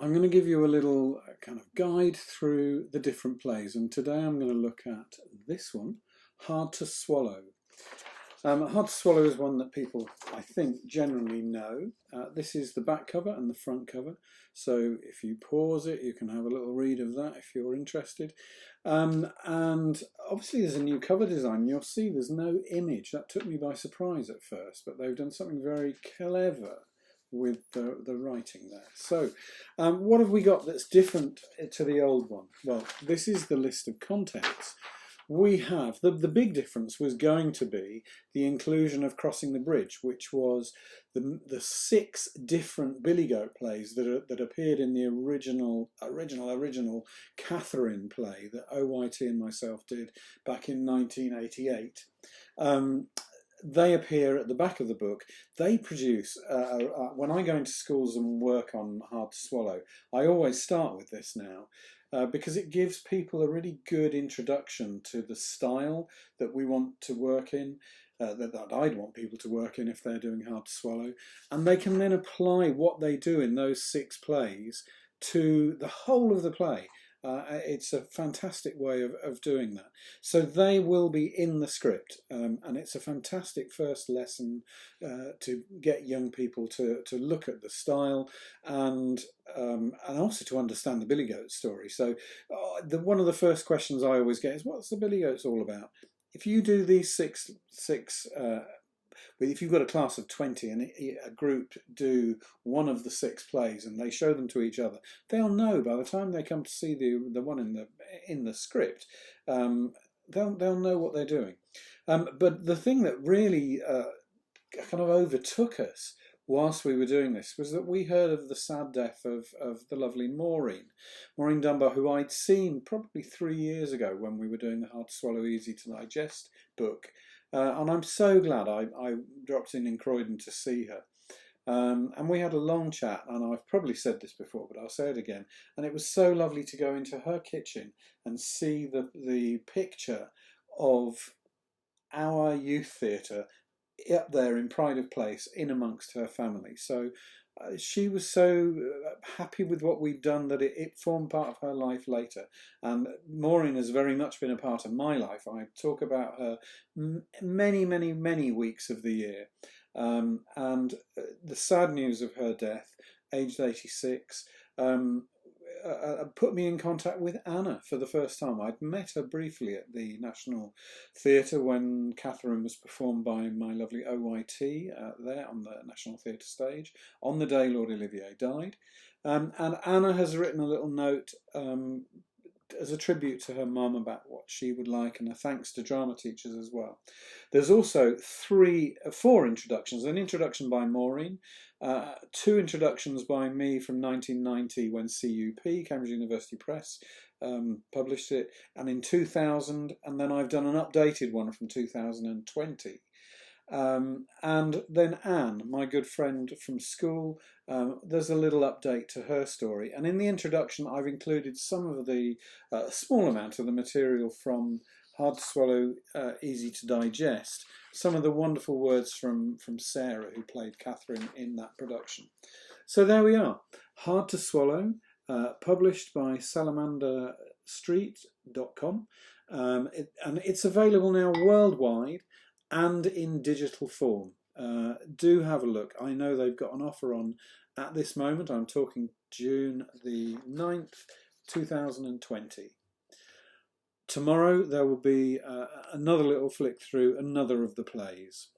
I'm going to give you a little kind of guide through the different plays, and today I'm going to look at this one, Hard to Swallow. Hard to Swallow is one that people, I think, generally know. This is the back cover and the front cover, so if you pause it you can have a little read of that if you're interested. And obviously there's a new cover design. You'll see there's no image. That took me by surprise at first, but they've done something very clever with the writing there. So what have we got that's different to the old one? Well, this is the list of contents. We have, the big difference was going to be the inclusion of Crossing the Bridge, which was the 6 different Billy Goat plays that appeared in the original Catherine play that OYT and myself did back in 1988. They appear at the back of the book. They produce, when I go into schools and work on Hard to Swallow, I always start with this now. Because it gives people a really good introduction to the style that we want to work in, that I'd want people to work in if they're doing Hard to Swallow. And they can then apply what they do in those 6 plays to the whole of the play. It's a fantastic way of doing that. So they will be in the script, and it's a fantastic first lesson to get young people to look at the style and also to understand the Billy Goat story. So one of the first questions I always get is, what's the Billy Goats all about? If you do these six if you've got a class of 20 and a group do one of the 6 plays and they show them to each other, they'll know by the time they come to see the one in the script, they'll know what they're doing. But the thing that really kind of overtook us whilst we were doing this was that we heard of the sad death of the lovely Maureen Dunbar, who I'd seen probably 3 years ago when we were doing the Hard to Swallow, Easy to Digest book. And I'm so glad I dropped in Croydon to see her. And we had a long chat, and I've probably said this before, but I'll say it again. And it was so lovely to go into her kitchen and see the picture of our youth theatre up there in pride of place in amongst her family. So she was so happy with what we'd done that it formed part of her life later. And Maureen has very much been a part of my life. I talk about her many weeks of the year. And the sad news of her death, aged 86, put me in contact with Anna for the first time. I'd met her briefly at the National Theatre when Catherine was performed by my lovely OYT there on the National Theatre stage on the day Lord Olivier died. And Anna has written a little note as a tribute to her mum about what she would like, and a thanks to drama teachers as well. There's also 4 introductions. An introduction by Maureen, 2 introductions by me from 1990 when CUP, Cambridge University Press, published it, and in 2000, and then I've done an updated one from 2020. And then Anne, my good friend from school, there's a little update to her story. And in the introduction, I've included some of the small amount of the material from Hard to Swallow, Easy to Digest, some of the wonderful words from Sarah, who played Catherine in that production. So there we are, Hard to Swallow, published by salamanderstreet.com, and it's available now worldwide and in digital form. Do have a look. I know they've got an offer on at this moment. I'm talking June the 9th, 2020. Tomorrow there will be another little flick through another of the plays.